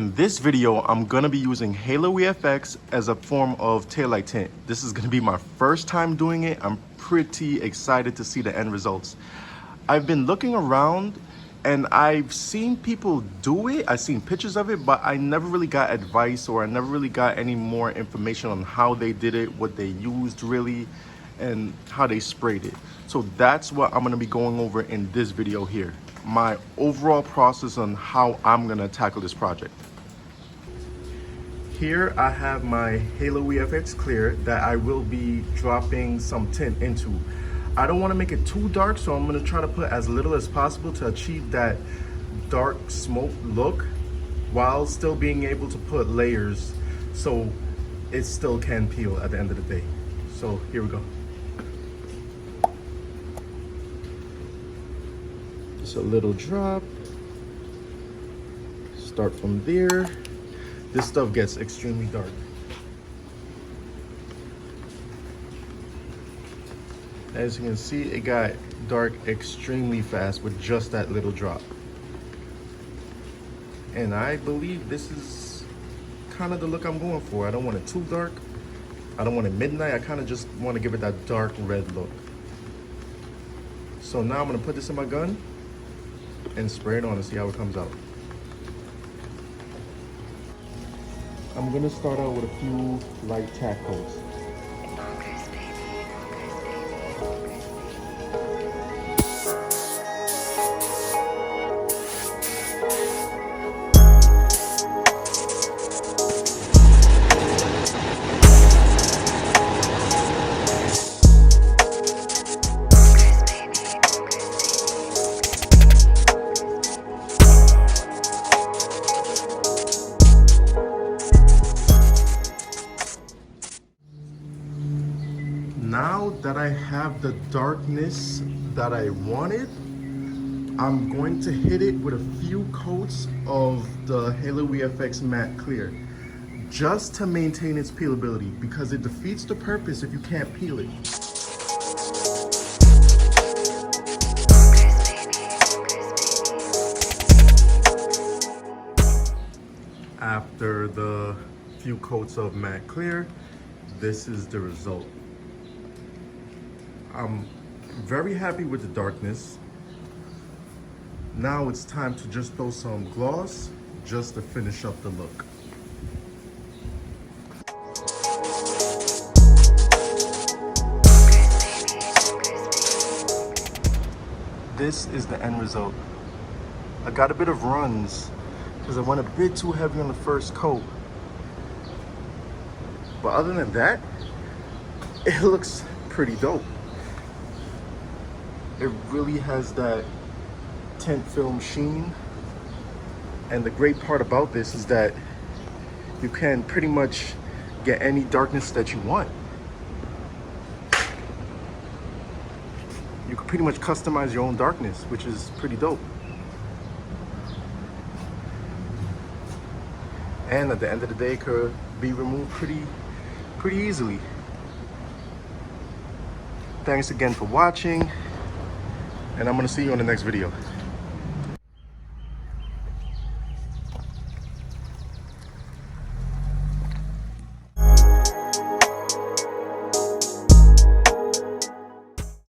In this video, I'm gonna be using Halo EFX as a form of taillight tint. This is gonna be my first time doing it. I'm pretty excited to see the end results. I've been looking around and I've seen people do it. I've seen pictures of it, but I never really got advice, or I never really got any more information on how they did it, what they used really, and how they sprayed it. So that's what I'm gonna be going over in this video here. My overall process on how I'm gonna tackle this project. Here I have my Halo EFX clear that I will be dropping some tint into. I don't want to make it too dark, so I'm going to try to put as little as possible to achieve that dark smoke look while still being able to put layers so it still can peel at the end of the day. So here we go. Just a little drop. Start from there. This stuff gets extremely dark. As you can see, it got dark extremely fast with just that little drop. And I believe this is kind of the look I'm going for. I don't want it too dark. I don't want it midnight. I kind of just want to give it that dark red look. So now I'm gonna put this in my gun and spray it on and see how it comes out. I'm gonna start out with a few light tack coats. Now that I have the darkness that I wanted, I'm going to hit it with a few coats of the Halo EFX matte clear, just to maintain its peelability, because it defeats the purpose if you can't peel it. After the few coats of matte clear, this is the result. I'm very happy with the darkness. Now it's time to just throw some gloss just to finish up the look. This is the end result. I got a bit of runs because I went a bit too heavy on the first coat. But other than that, it looks pretty dope. It really has that tint film sheen. And the great part about this is that you can pretty much get any darkness that you want. You can pretty much customize your own darkness, which is pretty dope. And at the end of the day, it could be removed pretty easily. Thanks again for watching, and I'm gonna see you on the next video.